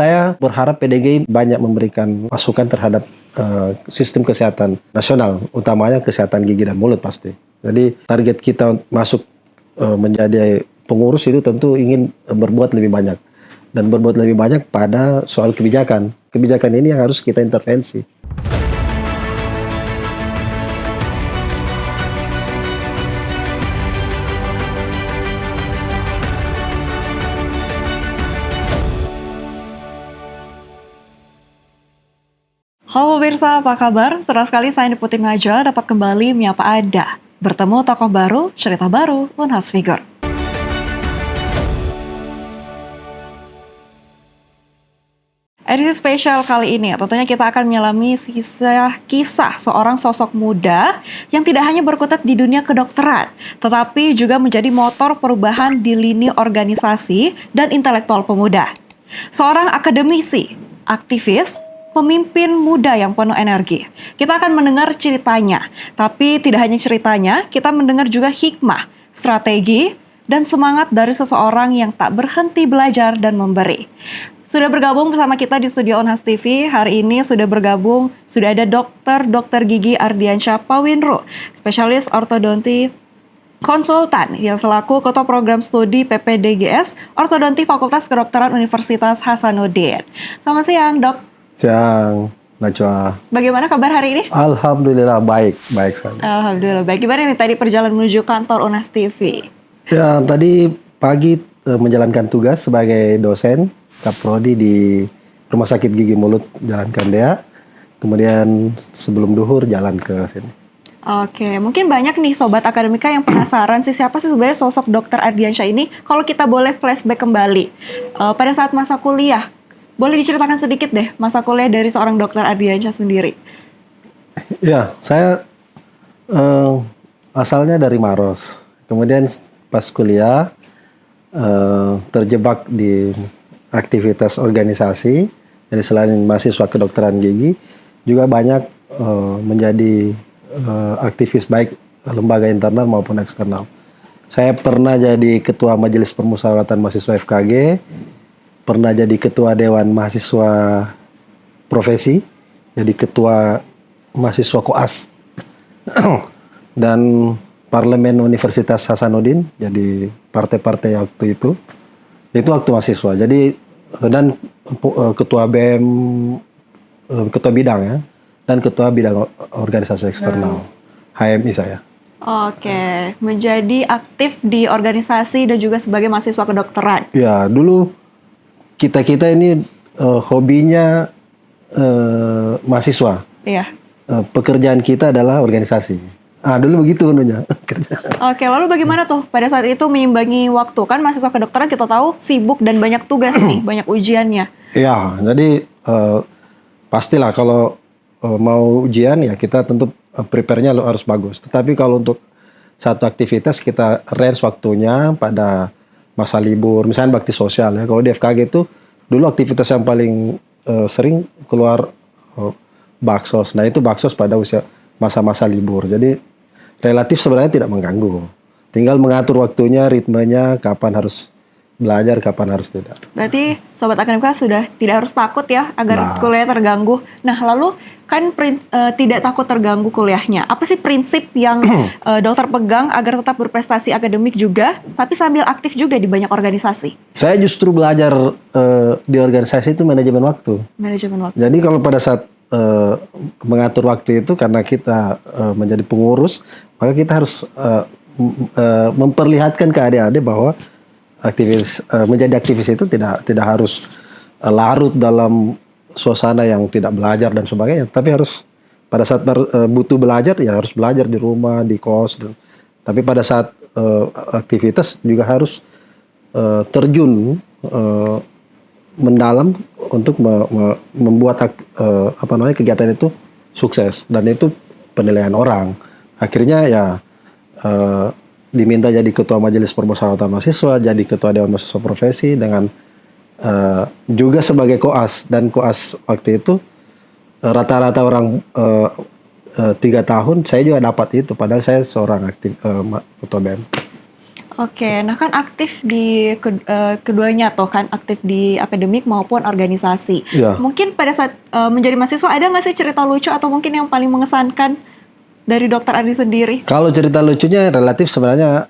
saya berharap PDGI banyak memberikan masukan terhadap sistem kesehatan nasional, utamanya kesehatan gigi dan mulut pasti. Jadi target kita masuk menjadi pengurus itu tentu ingin berbuat lebih banyak. Dan berbuat lebih banyak pada soal kebijakan. Kebijakan ini yang harus kita intervensi. Halo pemirsa, apa kabar? Senang sekali saya Niputi Ngaja dapat kembali menyapa Anda. Bertemu tokoh baru, cerita baru, Unhas Figur. Edisi spesial kali ini, tentunya kita akan menyelami kisah seorang sosok muda yang tidak hanya berkutat di dunia kedokteran, tetapi juga menjadi motor perubahan di lini organisasi dan intelektual pemuda. Seorang akademisi, aktivis, pemimpin muda yang penuh energi. Kita akan mendengar ceritanya, tapi tidak hanya ceritanya, kita mendengar juga hikmah, strategi, dan semangat dari seseorang yang tak berhenti belajar dan memberi. Sudah bergabung bersama kita di studio Unhas TV, hari ini sudah ada Dr. Gigi Ardiansyah Pawinro, spesialis ortodonti konsultan yang selaku Ketua Program Studi PPDGS Ortodonti Fakultas Kedokteran Universitas Hasanuddin. Selamat siang, Dok. Siang, Najwa. Bagaimana kabar hari ini? Alhamdulillah baik sekali. Alhamdulillah baik. Gimana nih tadi perjalanan menuju kantor Unhas TV? Ya, tadi pagi menjalankan tugas sebagai dosen Kaprodi di Rumah Sakit Gigi Mulut Jalan Kandea. Kemudian sebelum duhur jalan ke sini. Oke, mungkin banyak nih Sobat Akademika yang penasaran siapa sih sebenarnya sosok Dr. Ardiansyah ini. Kalau kita boleh flashback kembali, pada saat masa kuliah, boleh diceritakan sedikit deh masa kuliah dari seorang Dr. Ardiansyah sendiri. Ya, saya asalnya dari Maros. Kemudian pas kuliah terjebak di aktivitas organisasi. Jadi selain mahasiswa kedokteran gigi, juga banyak menjadi aktivis baik lembaga internal maupun eksternal. Saya pernah jadi ketua Majelis Permusyawaratan Mahasiswa FKG, pernah jadi ketua Dewan Mahasiswa Profesi, jadi ketua mahasiswa koas, dan Parlemen Universitas Hasanuddin, jadi partai-partai waktu itu waktu mahasiswa. Jadi dan ketua BEM, ketua bidang ya, dan ketua bidang organisasi eksternal, HMI saya. Oke, menjadi aktif di organisasi dan juga sebagai mahasiswa kedokteran. Ya, dulu kita ini hobinya mahasiswa. Iya. Pekerjaan kita adalah organisasi. Dulu begitu menunya. Oke, lalu bagaimana tuh pada saat itu menyimbangi waktu? Kan mahasiswa kedokteran kita tahu sibuk dan banyak tugas nih, banyak ujiannya. Iya, jadi pastilah kalau mau ujian ya kita tentu prepare-nya harus bagus. Tetapi kalau untuk satu aktivitas kita range waktunya pada masa libur, misalnya bakti sosial ya. Kalau di FKG itu dulu aktivitas yang paling sering keluar baksos. Nah itu baksos pada usia masa-masa libur. Jadi relatif sebenarnya tidak mengganggu. Tinggal mengatur waktunya, ritmenya, kapan harus belajar, kapan harus tidak. Berarti Sobat Akademika sudah tidak harus takut ya agar kuliah terganggu. Nah lalu kan tidak takut terganggu kuliahnya. Apa sih prinsip yang dokter pegang agar tetap berprestasi akademik juga, tapi sambil aktif juga di banyak organisasi? Saya justru belajar di organisasi itu manajemen waktu. Manajemen waktu. Jadi kalau pada saat mengatur waktu itu karena kita menjadi pengurus, maka kita harus memperlihatkan ke adik-adik bahwa menjadi aktivis itu tidak harus larut dalam suasana yang tidak belajar dan sebagainya, tapi harus pada saat butuh belajar ya harus belajar di rumah, di kos, tapi pada saat aktivitas juga harus terjun mendalam untuk membuat kegiatan itu sukses, dan itu penilaian orang. Akhirnya ya diminta jadi ketua Majelis Permusyawaratan Mahasiswa, jadi ketua Dewan Mahasiswa Profesi dengan juga sebagai koas, dan koas waktu itu rata-rata orang 3 tahun, saya juga dapat itu padahal saya seorang aktif ketua BEM. Oke, nah kan aktif di keduanya tuh kan, aktif di akademik maupun organisasi. Ya. Mungkin pada saat menjadi mahasiswa ada nggak sih cerita lucu atau mungkin yang paling mengesankan dari Dokter Ardi sendiri? Kalau cerita lucunya relatif sebenarnya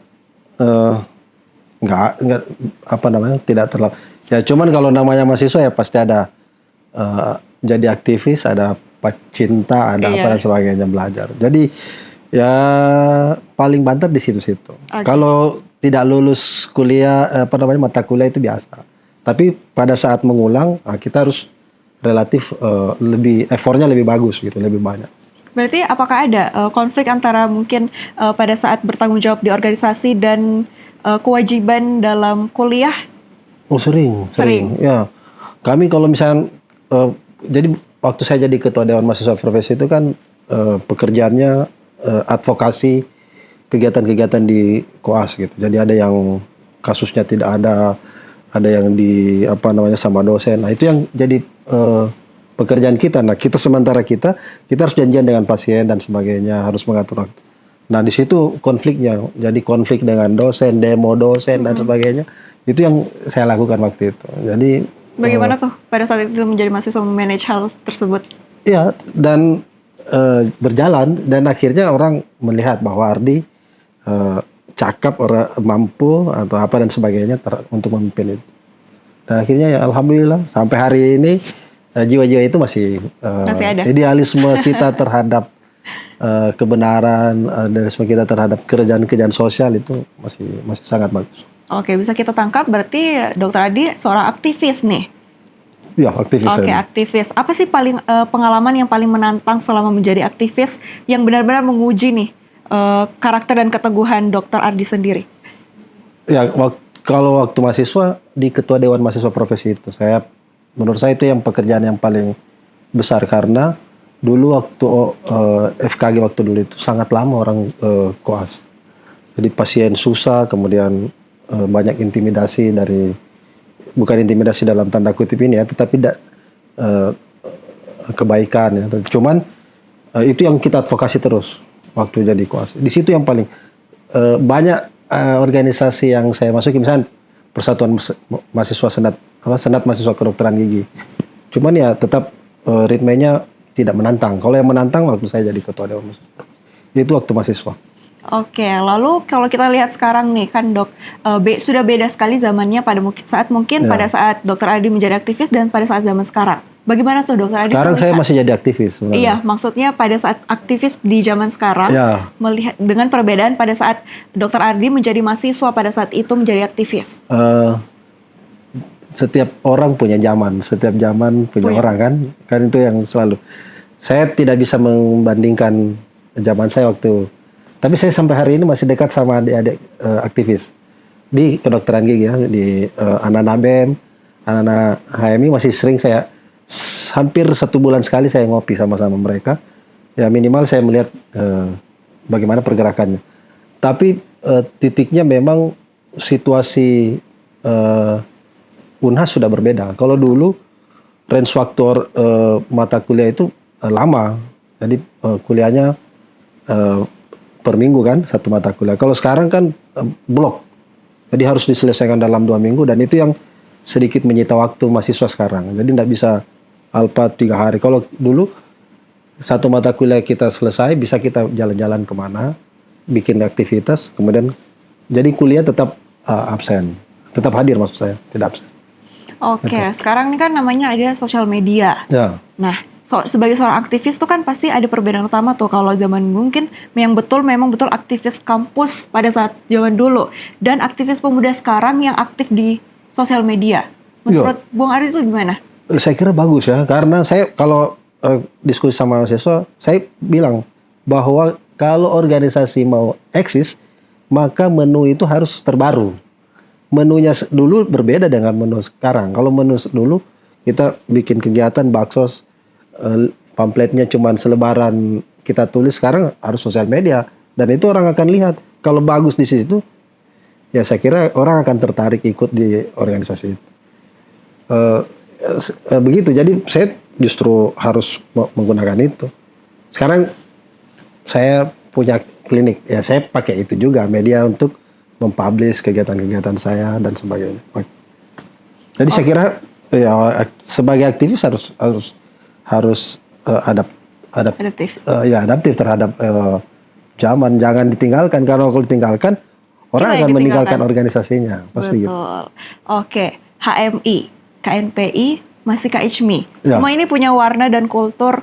nggak apa namanya, tidak terlalu. Ya cuman kalau namanya mahasiswa ya pasti ada jadi aktivis, ada pecinta, ada apa Iya. dan sebagainya, belajar. Jadi ya paling banter di situ-situ. Oke. Kalau tidak lulus kuliah apa namanya, mata kuliah itu biasa. Tapi pada saat mengulang kita harus relatif lebih effortnya lebih bagus gitu, lebih banyak. Berarti apakah ada konflik antara mungkin pada saat bertanggung jawab di organisasi dan kewajiban dalam kuliah? Oh sering. Sering. Ya, kami kalau misalnya jadi waktu saya jadi ketua Dewan Mahasiswa Profesi itu kan pekerjaannya advokasi kegiatan-kegiatan di koas gitu. Jadi ada yang kasusnya tidak ada yang di apa namanya sama dosen. Nah itu yang jadi pekerjaan kita. Nah sementara kita harus janjian dengan pasien dan sebagainya, harus mengatur waktu. Nah di situ konfliknya, jadi konflik dengan dosen, demo dosen dan sebagainya. Itu yang saya lakukan waktu itu. Jadi Bagaimana tuh pada saat itu menjadi mahasiswa memanage hal tersebut? ya, dan berjalan dan akhirnya orang melihat bahwa Ardi cakap, orang mampu atau apa dan sebagainya untuk memimpin itu. Dan akhirnya ya alhamdulillah sampai hari ini jiwa-jiwa itu masih ada. Idealisme kita terhadap kebenaran, idealisme kita terhadap kerjaan-kerjaan sosial itu masih sangat bagus. Oke, bisa kita tangkap berarti Dokter Adi seorang aktivis nih. Ya, aktivis. Oke, aktivis. Apa sih pengalaman yang paling menantang selama menjadi aktivis yang benar-benar menguji nih karakter dan keteguhan Dokter Ardi sendiri? Ya, kalau waktu mahasiswa di Ketua Dewan Mahasiswa Profesi itu, menurut saya itu yang pekerjaan yang paling besar karena dulu waktu FKG waktu dulu itu sangat lama orang koas. Jadi pasien susah, kemudian banyak intimidasi bukan intimidasi dalam tanda kutip ini ya, tetapi kebaikan ya. Cuman itu yang kita advokasi terus waktu jadi koas. Di situ yang paling banyak organisasi yang saya masuki, misalnya Persatuan Mahasiswa Senat Mahasiswa Kedokteran Gigi. Cuman ya tetap ritmenya tidak menantang. Kalau yang menantang waktu saya jadi ketua dewan mahasiswa, itu waktu mahasiswa. Oke, lalu kalau kita lihat sekarang nih kan dok, sudah beda sekali zamannya pada pada saat Dokter Ardi menjadi aktivis dan pada saat zaman sekarang. Bagaimana tuh Dokter Ardi? Sekarang saya masih jadi aktivis sebenarnya. Iya, maksudnya pada saat aktivis di zaman sekarang, Ya. melihat dengan perbedaan pada saat Dokter Ardi menjadi mahasiswa pada saat itu menjadi aktivis. Setiap orang punya zaman, setiap zaman punya orang kan itu yang selalu. Saya tidak bisa membandingkan zaman saya waktu. Tapi saya sampai hari ini masih dekat sama adik-adik aktivis di kedokteran gigi ya, di anak-anak BEM, anak-anak HMI masih sering saya hampir 1 bulan sekali saya ngopi sama-sama mereka. Ya minimal saya melihat bagaimana pergerakannya. Tapi titiknya memang situasi Unhas sudah berbeda. Kalau dulu range waktu mata kuliah itu lama, jadi kuliahnya per minggu kan, 1 mata kuliah. Kalau sekarang kan blok. Jadi harus diselesaikan dalam 2 minggu dan itu yang sedikit menyita waktu mahasiswa sekarang. Jadi tidak bisa alpa 3 hari. Kalau dulu 1 mata kuliah kita selesai, bisa kita jalan-jalan kemana, bikin aktivitas, kemudian jadi kuliah tetap absen. Tetap hadir maksud saya, tidak absen. Oke, sekarang ini kan namanya ada sosial media. Ya. Nah, sebagai seorang aktivis tuh kan pasti ada perbedaan utama tuh. Kalau zaman mungkin memang betul aktivis kampus pada saat zaman dulu dan aktivis pemuda sekarang yang aktif di sosial media. Menurut Bung Ari itu gimana? Saya kira bagus ya, karena saya kalau diskusi sama mahasiswa, saya bilang bahwa kalau organisasi mau eksis, maka menu itu harus terbaru. Menunya dulu berbeda dengan menu sekarang. Kalau menu dulu kita bikin kegiatan baksos, pamfletnya cuma selebaran kita tulis, sekarang harus sosial media dan itu orang akan lihat. Kalau bagus di situ, ya saya kira orang akan tertarik ikut di organisasi itu. Begitu. Jadi saya justru harus menggunakan itu. Sekarang saya punya klinik, ya saya pakai itu juga media untuk mempublish kegiatan-kegiatan saya dan sebagainya. Jadi saya kira ya sebagai aktivis harus Adaptif. adaptif terhadap zaman, jangan ditinggalkan, karena kalau ditinggalkan orang Kita yang akan meninggalkan ditinggalkan. organisasinya pasti gitu. Betul. Oke, HMI, KNPI, masih KHMI. Ya. Semua ini punya warna dan kultur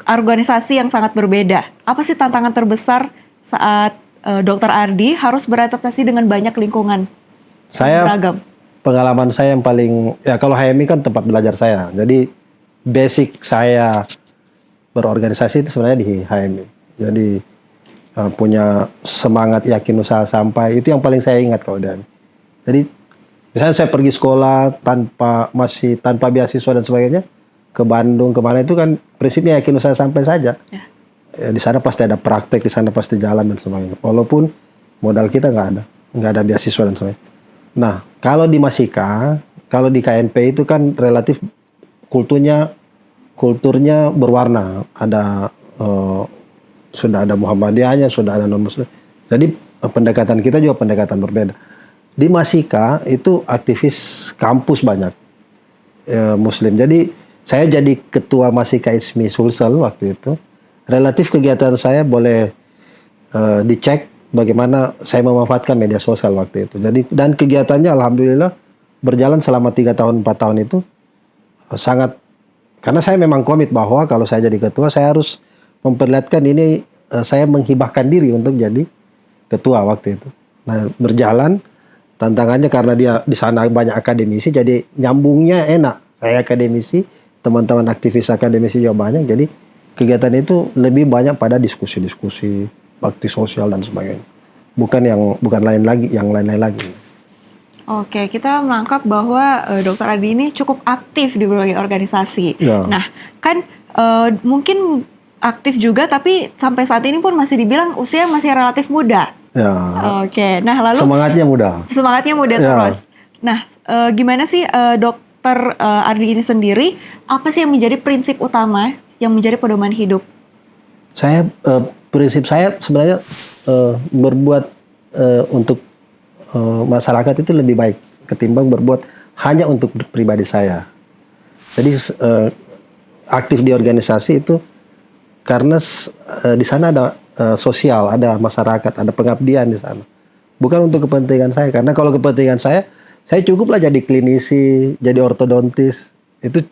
organisasi yang sangat berbeda. Apa sih tantangan terbesar saat Dr. Ardi harus beradaptasi dengan banyak lingkungan yang Saya beragam? pengalaman saya yang paling, ya kalau HMI kan tempat belajar saya. Jadi basic saya berorganisasi itu sebenarnya di HMI. Jadi punya semangat yakin usaha sampai, itu yang paling saya ingat kalau dari. Jadi misalnya saya pergi sekolah tanpa beasiswa dan sebagainya ke Bandung kemana, itu kan prinsipnya yakin usaha sampai saja. Ya. Di sana pasti ada praktek, di sana pasti jalan dan sebagainya. Walaupun modal kita nggak ada beasiswa dan sebagainya. Nah, kalau di Masika, kalau di KNP itu kan relatif kulturnya berwarna. Ada sudah ada Muhammadiyahnya, sudah ada non-Muslim. Jadi pendekatan kita juga pendekatan berbeda. Di Masika itu aktivis kampus banyak Muslim. Jadi saya jadi ketua Masika ISMI Sulsel waktu itu. Relatif kegiatan saya boleh dicek bagaimana saya memanfaatkan media sosial waktu itu. Jadi dan kegiatannya alhamdulillah berjalan selama 3 tahun 4 tahun itu sangat, karena saya memang komit bahwa kalau saya jadi ketua saya harus memperlihatkan ini saya menghibahkan diri untuk jadi ketua waktu itu. Nah, berjalan tantangannya karena dia di sana banyak akademisi, jadi nyambungnya enak. Saya akademisi, teman-teman aktivis akademisi juga banyak, jadi kegiatan itu lebih banyak pada diskusi-diskusi, bakti sosial dan sebagainya. Bukan yang lain-lain lagi. Oke, kita menangkap bahwa Dr. Ardi ini cukup aktif di berbagai organisasi. Ya. Nah, kan mungkin aktif juga, tapi sampai saat ini pun masih dibilang usia masih relatif muda. Ya. Oke, nah lalu Semangatnya mudah. semangatnya muda Ya. terus. Nah, gimana sih Dr. Ardi ini sendiri? Apa sih yang menjadi prinsip utama yang menjadi pedoman hidup? Saya prinsip saya sebenarnya berbuat untuk masyarakat itu lebih baik ketimbang berbuat hanya untuk pribadi saya. Jadi aktif di organisasi itu karena di sana ada sosial, ada masyarakat, ada pengabdian di sana. Bukan untuk kepentingan saya, karena kalau kepentingan saya cukuplah jadi klinisi, jadi ortodontis, itu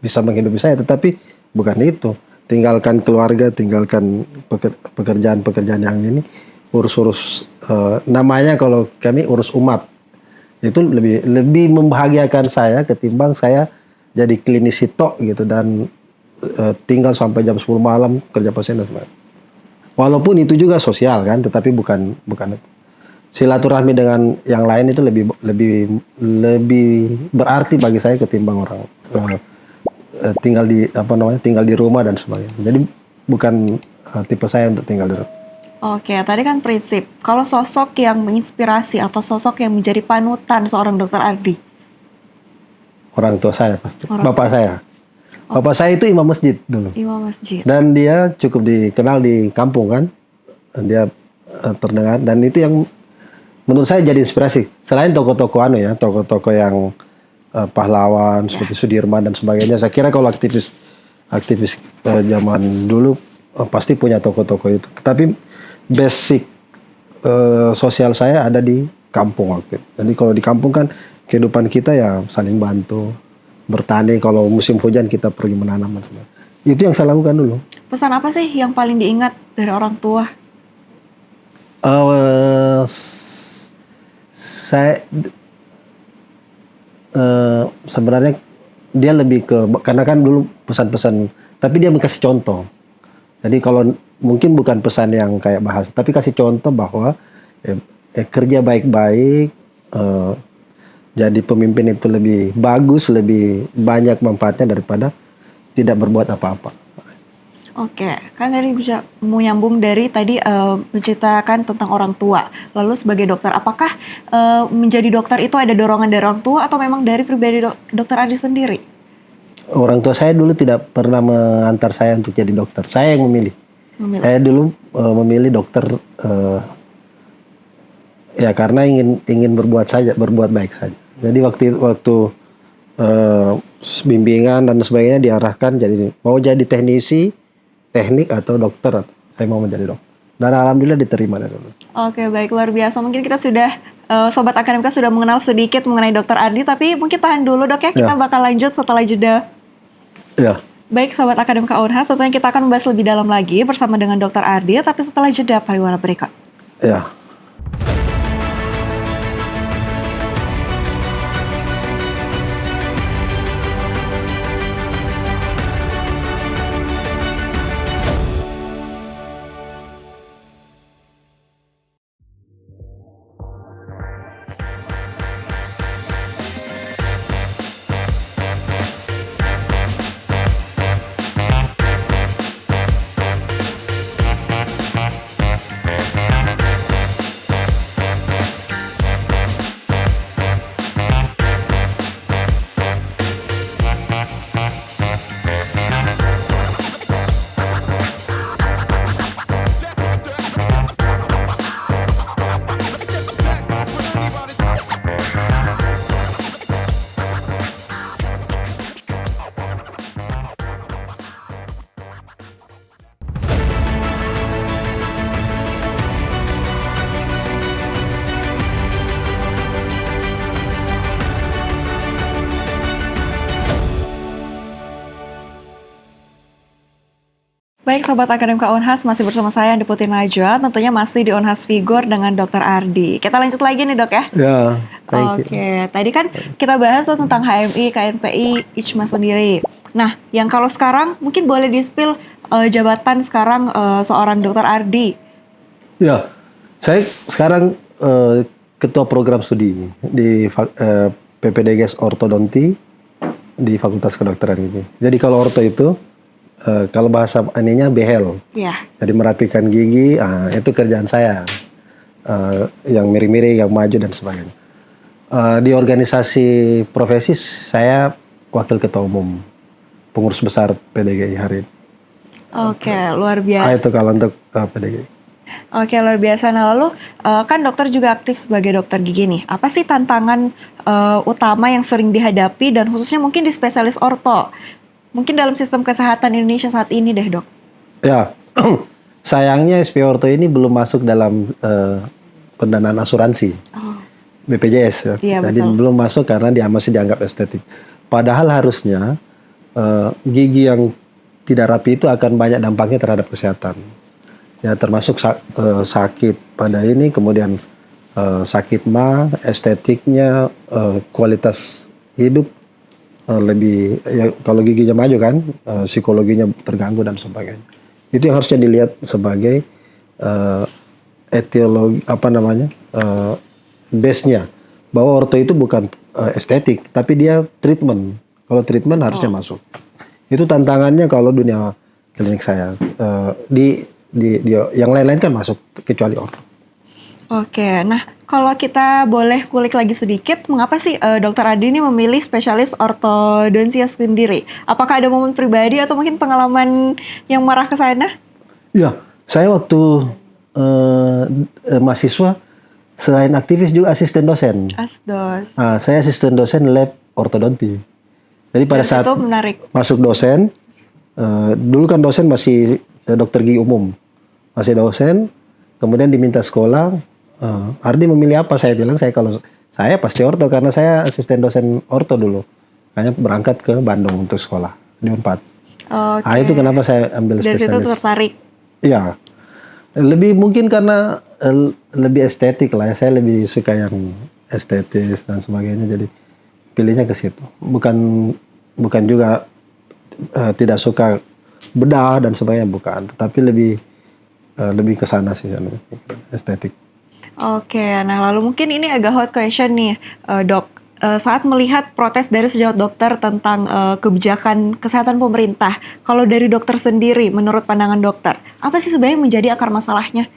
bisa menghidupi saya, tetapi bukan itu. Tinggalkan keluarga, tinggalkan pekerjaan-pekerjaan yang ini, urus-urus namanya kalau kami urus umat. Itu lebih membahagiakan saya ketimbang saya jadi klinisi tok gitu dan tinggal sampai jam 10 malam kerja pasien dan sebagainya. Walaupun itu juga sosial kan, tetapi bukan itu. Silaturahmi dengan yang lain itu lebih berarti bagi saya ketimbang orang tinggal di rumah dan sebagainya. Jadi bukan tipe saya untuk tinggal di rumah. Oke, tadi kan prinsip. Kalau sosok yang menginspirasi atau sosok yang menjadi panutan seorang Dr. Ardi? Orang tua saya pasti. Orang Bapak saya. Bapak saya itu imam masjid dulu. Imam masjid. Dan dia cukup dikenal di kampung kan. Dia terdengar, dan itu yang menurut saya jadi inspirasi. Selain tokoh-tokoh tokoh-tokoh yang pahlawan seperti Sudirman dan sebagainya. Saya kira kalau aktivis zaman dulu pasti punya tokoh-tokoh itu. Tetapi basic sosial saya ada di kampung waktu itu. Jadi kalau di kampung kan kehidupan kita ya saling bantu, bertani, kalau musim hujan kita pergi menanam. Itu yang saya lakukan dulu. Pesan apa sih yang paling diingat dari orang tua? Saya sebenarnya dia lebih ke, karena kan dulu pesan-pesan, tapi dia kasih contoh. Jadi kalau mungkin bukan pesan yang kayak bahasa, tapi kasih contoh bahwa kerja baik-baik, jadi pemimpin itu lebih bagus, lebih banyak manfaatnya daripada tidak berbuat apa-apa. Oke, kan tadi bisa menyambung dari tadi menceritakan tentang orang tua. Lalu sebagai dokter, apakah menjadi dokter itu ada dorongan dari orang tua atau memang dari pribadi Dokter Ardi sendiri? Orang tua saya dulu tidak pernah mengantar saya untuk jadi dokter. Saya yang memilih. Saya dulu memilih dokter Ya karena ingin berbuat baik saja. Jadi waktu bimbingan dan sebagainya diarahkan jadi mau jadi teknisi, teknik atau dokter. Saya mau menjadi dokter. Dan alhamdulillah diterima dari dulu. Oke, baik, luar biasa. Mungkin kita sudah, Sobat Akademika sudah mengenal sedikit mengenai Dokter Ardi, tapi mungkin tahan dulu dok ya, kita bakal lanjut setelah jeda. Ya. Baik, Sobat Akademika Unhas, tentunya kita akan membahas lebih dalam lagi bersama dengan Dokter Ardi, tapi setelah jeda pariwara berikut. Ya. Baik, Sobat Akademika Unhas, masih bersama saya Andi Putri Najwa, tentunya masih di Unhas Figure dengan Dokter Ardi. Kita lanjut lagi nih dok ya. Ya, thank you. Oke, tadi kan kita bahas tuh tentang HMI, KNPI, ICMA sendiri. Nah, yang kalau sekarang mungkin boleh di-spill jabatan sekarang seorang Dokter Ardi. Ya, saya sekarang ketua program studi di PPDGS Ortodonti di Fakultas Kedokteran ini. Jadi kalau orto itu kalau bahasa ininya behel, jadi merapikan gigi, itu kerjaan saya, yang miring-miring, yang maju dan sebagainya. Di organisasi profesi saya wakil ketua umum, pengurus besar PDGI hari ini. Oke, luar biasa. Itu kalau untuk PDGI. Oke, luar biasa. Nah lalu kan dokter juga aktif sebagai dokter gigi nih. Apa sih tantangan utama yang sering dihadapi dan khususnya mungkin di spesialis orto? Mungkin dalam sistem kesehatan Indonesia saat ini deh dok. Ya, sayangnya SP Orto ini belum masuk dalam pendanaan asuransi. BPJS ya. Iya, jadi betul. belum masuk karena dia masih dianggap estetik. Padahal harusnya gigi yang tidak rapi itu akan banyak dampaknya terhadap kesehatan. Ya termasuk sakit pada ini, kemudian sakit estetiknya, kualitas hidup lebih ya, kalau giginya maju kan psikologinya terganggu dan sebagainya. Itu yang harusnya dilihat sebagai etiologi base-nya, bahwa orto itu bukan estetik tapi dia treatment. Kalau treatment harusnya masuk. Itu tantangannya kalau dunia klinik saya. Di yang lain-lain kan masuk kecuali orto. Oke, nah kalau kita boleh kulik lagi sedikit, mengapa sih Dokter Ardi ini memilih spesialis ortodonsia sendiri? Apakah ada momen pribadi atau mungkin pengalaman yang mengarah ke sana? Ya, saya waktu mahasiswa selain aktivis juga asisten dosen. Asdos. Saya asisten dosen lab ortodonti. Jadi pada saat itu menarik. Masuk dosen, dulu kan dosen masih dokter gigi umum, masih dosen, kemudian diminta sekolah. Ardi memilih apa? Saya bilang saya pasti orto karena saya asisten dosen orto dulu. Makanya berangkat ke Bandung untuk sekolah di Unpad. Itu kenapa saya ambil spesialis. Dari situ tertarik. Iya. Lebih mungkin karena lebih estetik lah ya. Saya lebih suka yang estetis dan sebagainya. Jadi pilihnya ke situ. Bukan juga tidak suka bedah dan sebagainya, bukan. Tetapi lebih ke sana sih, estetik. Oke, nah lalu mungkin ini agak hot question nih, dok. Saat melihat protes dari sejawat dokter tentang kebijakan kesehatan pemerintah, kalau dari dokter sendiri, menurut pandangan dokter, apa sih sebenarnya menjadi akar masalahnya?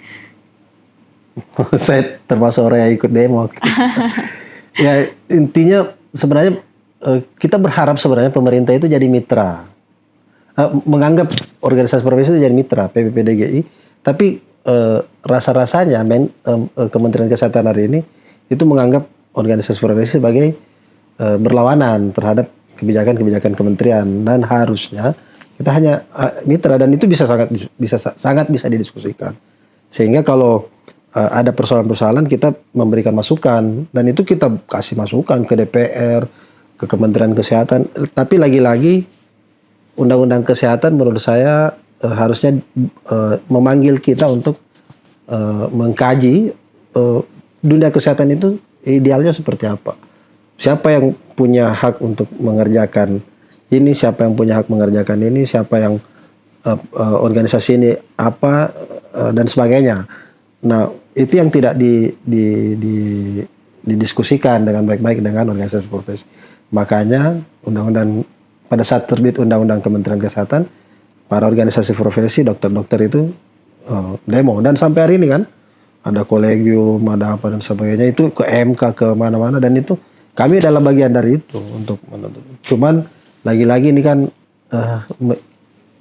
Saya termasuk orang yang ikut demo. Ya intinya sebenarnya kita berharap sebenarnya pemerintah itu jadi mitra, menganggap organisasi profesi itu jadi mitra PPPDGI, tapi rasa-rasanya Kementerian Kesehatan hari ini itu menganggap organisasi profesi sebagai berlawanan terhadap kebijakan-kebijakan kementerian, dan harusnya kita hanya mitra, dan itu sangat bisa didiskusikan. Sehingga kalau ada persoalan-persoalan kita memberikan masukan, dan itu kita kasih masukan ke DPR, ke Kementerian Kesehatan. Tapi lagi-lagi Undang-Undang Kesehatan menurut saya harusnya memanggil kita untuk mengkaji dunia kesehatan itu idealnya seperti apa. Siapa yang punya hak untuk mengerjakan ini, siapa yang punya hak mengerjakan ini, siapa yang organisasi ini apa, dan sebagainya. Nah, itu yang tidak didiskusikan dengan baik-baik dengan organisasi profesi. Makanya pada saat terbit Undang-Undang Kementerian Kesehatan, para organisasi profesi, dokter-dokter itu demo, dan sampai hari ini kan ada kolegium, ada apa dan sebagainya, itu ke MK, ke mana-mana, dan itu kami adalah bagian dari itu untuk menuntut. Cuman lagi-lagi ini kan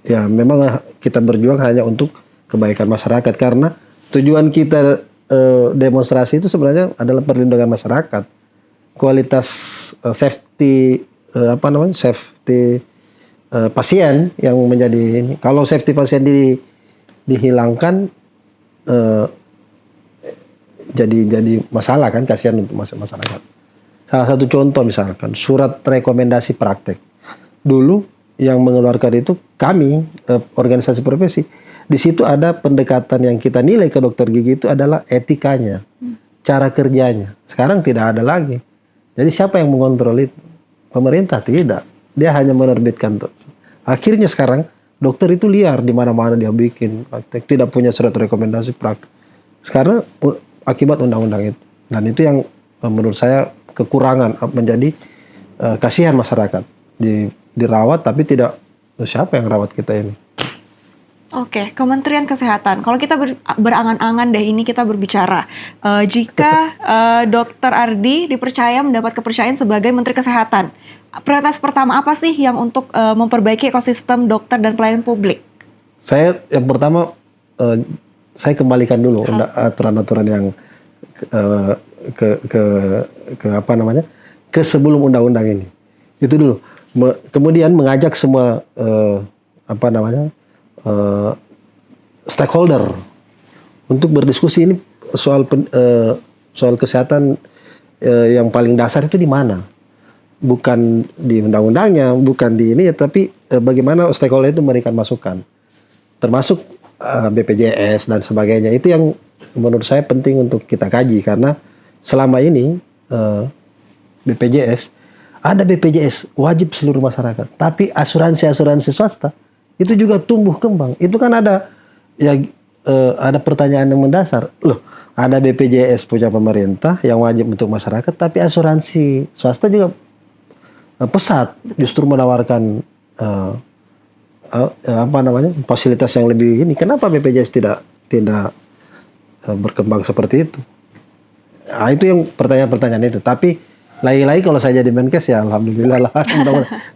ya memang kita berjuang hanya untuk kebaikan masyarakat, karena tujuan kita demonstrasi itu sebenarnya adalah perlindungan masyarakat, kualitas safety safety pasien yang menjadi ini. Kalau safety pasien dihilangkan jadi masalah kan, kasihan untuk masyarakat. Salah satu contoh misalkan surat rekomendasi praktek. Dulu yang mengeluarkan itu kami, organisasi profesi. Di situ ada pendekatan yang kita nilai ke dokter gigi itu adalah etikanya, cara kerjanya. Sekarang tidak ada lagi. Jadi siapa yang mengontrol itu? Pemerintah tidak. Dia hanya menerbitkan. Akhirnya sekarang dokter itu liar, di mana-mana dia bikin praktek, tidak punya surat rekomendasi praktek. Sekarang akibat undang-undang itu. Dan itu yang menurut saya kekurangan, menjadi kasihan masyarakat. Dirawat tapi tidak, siapa yang rawat kita ini? Oke, Kementerian Kesehatan. Kalau kita berangan-angan deh, ini kita berbicara. Jika Dr. Ardi dipercaya mendapat kepercayaan sebagai Menteri Kesehatan, prioritas pertama apa sih yang untuk memperbaiki ekosistem dokter dan pelayanan publik? Saya yang pertama, saya kembalikan dulu aturan-aturan yang ke sebelum undang-undang ini. Itu dulu. Kemudian mengajak semua stakeholder untuk berdiskusi ini soal kesehatan yang paling dasar itu di mana, bukan di undang-undangnya, bukan di ini, tapi bagaimana stakeholder itu memberikan masukan, termasuk BPJS dan sebagainya. Itu yang menurut saya penting untuk kita kaji, karena selama ini ada BPJS wajib seluruh masyarakat, tapi asuransi swasta itu juga tumbuh kembang. Itu kan ada pertanyaan yang mendasar. Loh, ada BPJS punya pemerintah yang wajib untuk masyarakat, tapi asuransi swasta juga pesat justru menawarkan fasilitas yang lebih ini. Kenapa BPJS tidak berkembang seperti itu? Nah, itu yang pertanyaan-pertanyaan itu. Tapi lagi-lagi kalau saya jadi Menkes ya alhamdulillah lah.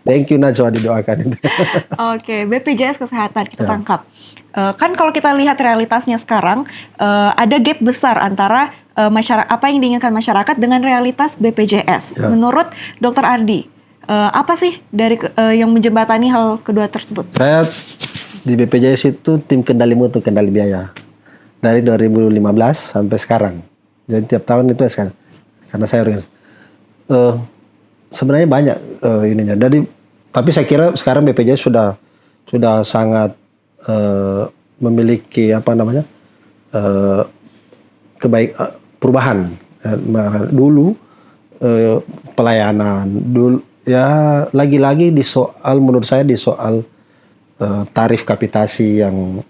Thank you Najwa, didoakan itu. Oke, BPJS Kesehatan kita tangkap. Kan kalau kita lihat realitasnya sekarang, ada gap besar antara apa yang diinginkan masyarakat dengan realitas BPJS. Menurut Dr. Ardi, apa sih dari yang menjembatani hal kedua tersebut? Saya di BPJS itu tim kendali mutu, kendali biaya dari 2015 sampai sekarang. Jadi tiap tahun itu sekarang. Karena saya sebenarnya banyak ininya. Tapi saya kira sekarang BPJS sudah sangat memiliki perubahan. Dulu pelayanan, lagi-lagi menurut saya di soal tarif kapitasi yang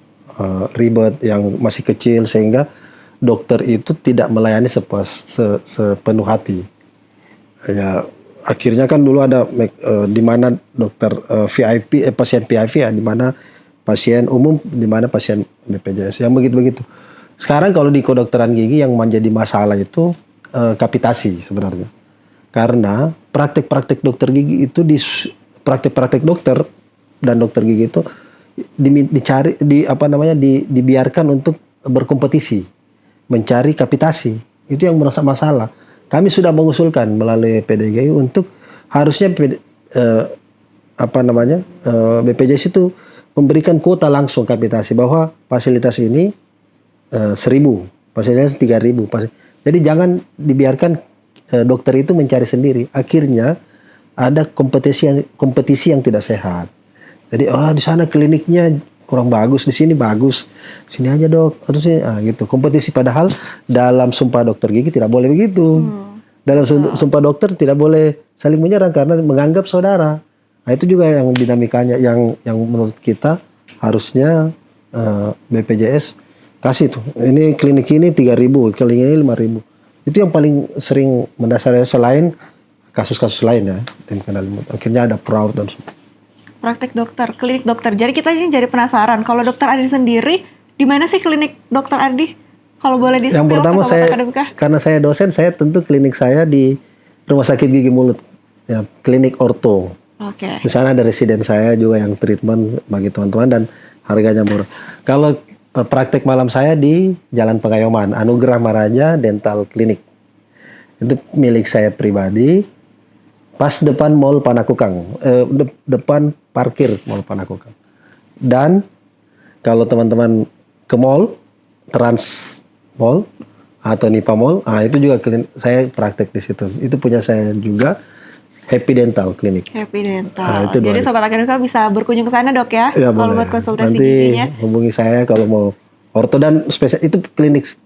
ribet, yang masih kecil, sehingga dokter itu tidak melayani sepenuh hati. Ya, akhirnya kan dulu ada di mana dokter VIP, pasien VIP ya, di mana pasien umum, di mana pasien BPJS, yang begitu-begitu. Sekarang kalau di kedokteran gigi yang menjadi masalah itu kapitasi sebenarnya. Karena praktek-praktek dokter gigi itu praktek-praktek dokter dan dokter gigi itu dibiarkan untuk berkompetisi, mencari kapitasi. Itu yang merasa masalah. Kami sudah mengusulkan melalui PDGI untuk harusnya BPJS itu memberikan kuota langsung kapitasi bahwa fasilitas ini 1.000, fasilitas 3.000. Jadi jangan dibiarkan dokter itu mencari sendiri. Akhirnya ada kompetisi yang tidak sehat. Jadi di sana kliniknya kurang bagus, di sini bagus, sini aja dok, harusnya gitu. Kompetisi padahal dalam sumpah dokter gigi tidak boleh begitu. Dalam sumpah dokter tidak boleh saling menyerang karena menganggap saudara. Nah itu juga yang dinamikanya yang menurut kita harusnya BPJS kasih tuh. Ini klinik ini 3.000, klinik ini 5.000. Itu yang paling sering mendasari selain kasus-kasus lain ya. Akhirnya ada fraud dan praktek dokter, klinik dokter. Jadi kita ini jadi penasaran, kalau dokter Ardi sendiri, di mana sih klinik dokter Ardi? Kalau boleh di-spill. Yang pertama karena saya dosen, saya tentu klinik saya di Rumah Sakit Gigi Mulut, ya, klinik orto. Oke. Di sana ada residen saya juga yang treatment bagi teman-teman dan harganya murah. Kalau praktek malam saya di Jalan Pengayoman, Anugerah Maraja Dental Clinic. Itu milik saya pribadi. Pas depan Mall Panakukang, depan parkir Mall Panakukang. Dan kalau teman-teman ke mall, Trans Mall atau Nipa Mall, itu juga saya praktek di situ. Itu punya saya juga, Happy Dental Clinic. Happy Dental. Itu jadi sobat akademika bisa berkunjung ke sana dok ya, ya kalau boleh. buat konsultasi Nanti giginya. Hubungi saya kalau mau orto dan spesial, itu klinik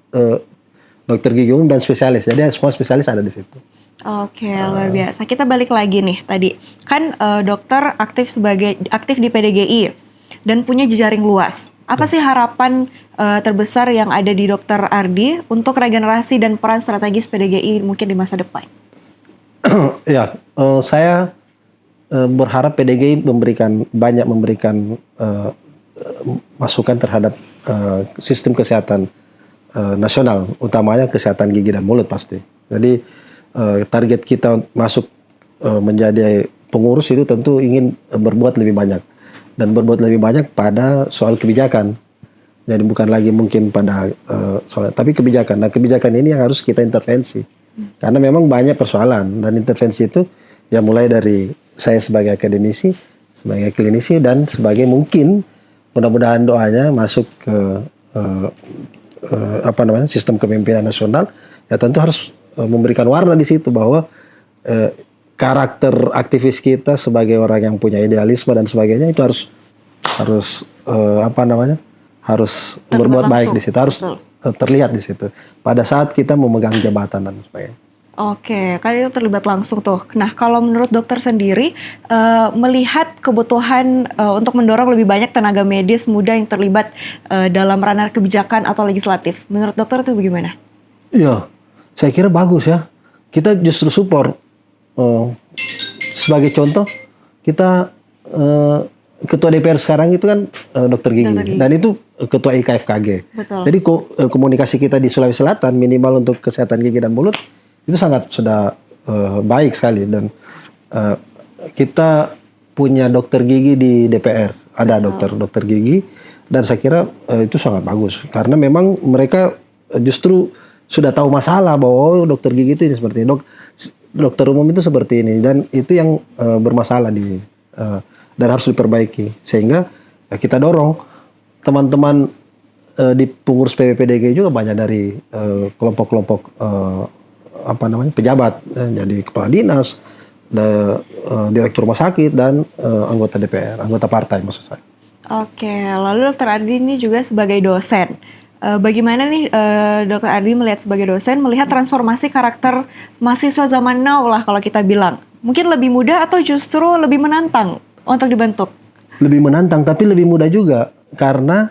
dokter gigi umum dan spesialis. Jadi semua spesialis ada di situ. Oke, luar biasa. Kita balik lagi nih tadi. Kan dokter aktif di PDGI dan punya jejaring luas. Apa sih harapan terbesar yang ada di Dokter Ardi untuk regenerasi dan peran strategis PDGI mungkin di masa depan? Ya, saya berharap PDGI banyak memberikan masukan terhadap sistem kesehatan nasional, utamanya kesehatan gigi dan mulut pasti. Jadi target kita masuk menjadi pengurus itu tentu ingin berbuat lebih banyak dan berbuat lebih banyak pada soal kebijakan. Jadi bukan lagi mungkin pada soal, tapi kebijakan. Nah kebijakan ini yang harus kita intervensi karena memang banyak persoalan dan intervensi itu ya mulai dari saya sebagai akademisi, sebagai klinisi dan sebagai mungkin mudah-mudahan doanya masuk ke sistem kepemimpinan nasional ya tentu harus memberikan warna di situ bahwa karakter aktivis kita sebagai orang yang punya idealisme dan sebagainya itu harus berbuat baik di situ, harus terlihat di situ pada saat kita memegang jabatan dan sebagainya. Oke, kan itu terlibat langsung tuh. Nah, kalau menurut dokter sendiri melihat kebutuhan untuk mendorong lebih banyak tenaga medis muda yang terlibat dalam ranah kebijakan atau legislatif, menurut dokter itu bagaimana? Iya. Saya kira bagus ya. Kita justru support. Sebagai contoh, kita ketua DPR sekarang itu kan dokter gigi. Dan itu ketua IKFKG. Betul. Jadi komunikasi kita di Sulawesi Selatan minimal untuk kesehatan gigi dan mulut itu sudah baik sekali. Dan kita punya dokter gigi di DPR. Ada dokter gigi. Dan saya kira itu sangat bagus. Karena memang mereka justru sudah tahu masalah bahwa dokter gigi itu ini seperti ini, dokter umum itu seperti ini dan itu yang bermasalah dan harus diperbaiki sehingga kita dorong teman-teman di pengurus PPPDG juga banyak dari kelompok-kelompok pejabat jadi kepala dinas, direktur rumah sakit dan anggota DPR, anggota partai maksud saya. Oke, lalu Dokter Ardi ini juga sebagai dosen. Bagaimana nih Dokter Ardi melihat sebagai dosen, melihat transformasi karakter mahasiswa zaman now lah kalau kita bilang. Mungkin lebih mudah atau justru lebih menantang untuk dibentuk? Lebih menantang tapi lebih mudah juga. Karena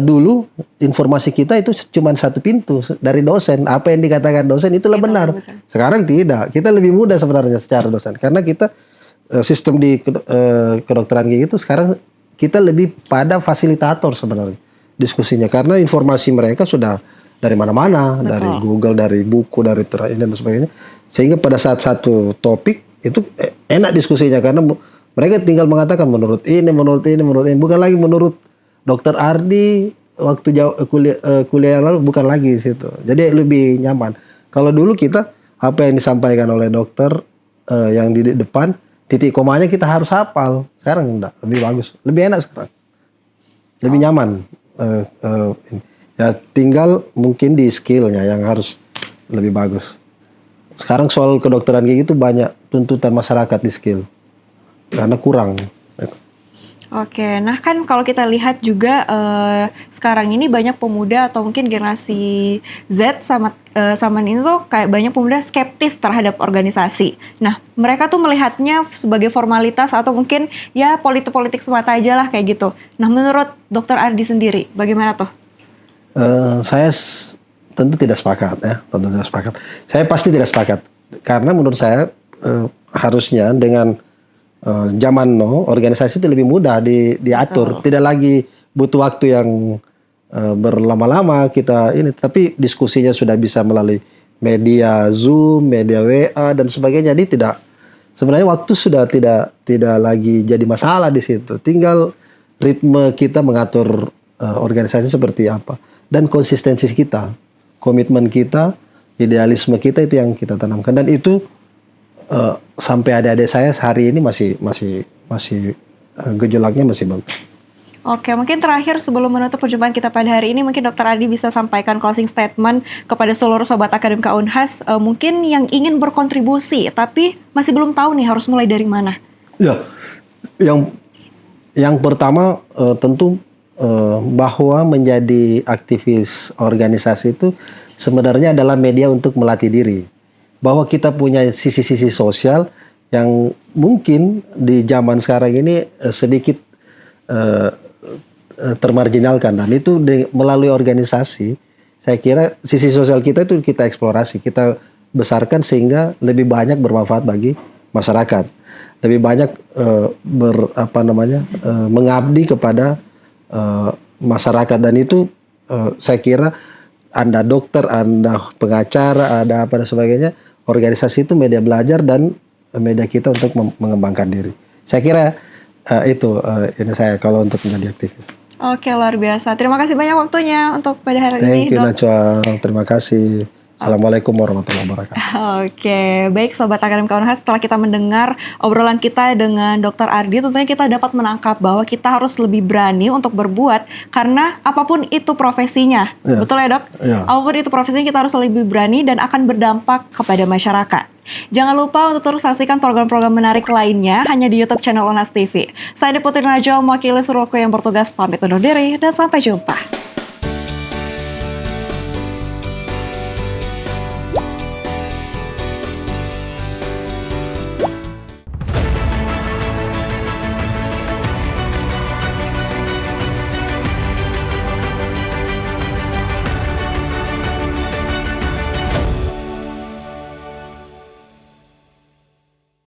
dulu informasi kita itu cuma satu pintu dari dosen. Apa yang dikatakan dosen itulah benar. Sekarang tidak. Kita lebih mudah sebenarnya secara dosen. Karena kita sistem di kedokteran gigi itu sekarang kita lebih pada fasilitator sebenarnya. Diskusinya karena informasi mereka sudah dari mana-mana, dari Google, dari buku, dari ini dan sebagainya, sehingga pada saat satu topik itu enak diskusinya karena mereka tinggal mengatakan menurut ini, bukan lagi menurut Dokter Ardi waktu jauh kuliah yang lalu bukan lagi di situ. Jadi lebih nyaman. Kalau dulu kita apa yang disampaikan oleh dokter yang di depan, titik komanya kita harus hafal. Sekarang enggak, lebih bagus, lebih enak sekarang, lebih nyaman. Ya tinggal mungkin di skillnya yang harus lebih bagus. Sekarang soal kedokteran kayak gitu banyak tuntutan masyarakat di skill karena kurang. Oke, nah kan kalau kita lihat juga sekarang ini banyak pemuda atau mungkin generasi Z sama ini tuh kayak banyak pemuda skeptis terhadap organisasi. Nah, mereka tuh melihatnya sebagai formalitas atau mungkin ya politik-politik semata aja lah kayak gitu. Nah, menurut Dokter Ardi sendiri, bagaimana tuh? Saya tentu tidak sepakat ya, tentu tidak sepakat. Saya pasti tidak sepakat karena menurut saya harusnya dengan zaman now organisasi itu lebih mudah diatur, tidak lagi butuh waktu yang berlama-lama kita ini, tapi diskusinya sudah bisa melalui media Zoom, media WA dan sebagainya. Jadi tidak, sebenarnya waktu sudah tidak lagi jadi masalah di situ. Tinggal ritme kita mengatur organisasi seperti apa dan konsistensi kita, komitmen kita, idealisme kita itu yang kita tanamkan dan itu sampai adik-adik saya hari ini masih gejolaknya masih bagus. Oke, mungkin terakhir sebelum menutup perjumpaan kita pada hari ini, mungkin Dokter Ardi bisa sampaikan closing statement kepada seluruh sobat akademika Unhas, mungkin yang ingin berkontribusi tapi masih belum tahu nih harus mulai dari mana. Ya, yang pertama tentu bahwa menjadi aktivis organisasi itu sebenarnya adalah media untuk melatih diri. Bahwa kita punya sisi-sisi sosial yang mungkin di zaman sekarang ini sedikit termarginalkan dan itu melalui organisasi saya kira sisi sosial kita itu kita eksplorasi, kita besarkan sehingga lebih banyak bermanfaat bagi masyarakat, lebih banyak mengabdi kepada masyarakat dan itu saya kira Anda dokter, Anda pengacara, ada apa dan sebagainya, organisasi itu media belajar dan media kita untuk mengembangkan diri. Saya kira itu ini saya kalau untuk menjadi aktivis. Oke, luar biasa. Terima kasih banyak waktunya untuk pada hari ini. Thank you Najwa. Terima kasih. Assalamualaikum warahmatullahi wabarakatuh. Oke, baik Sobat Akademika Unhas, setelah kita mendengar obrolan kita dengan Dokter Ardi, tentunya kita dapat menangkap bahwa kita harus lebih berani untuk berbuat karena apapun itu profesinya. Ya. Betul ya dok? Ya. Apapun itu profesinya kita harus lebih berani dan akan berdampak kepada masyarakat. Jangan lupa untuk terus saksikan program-program menarik lainnya hanya di YouTube channel Unhas TV. Saya Putri Najwa, mewakili seluruh kru yang bertugas pamit undur diri dan sampai jumpa.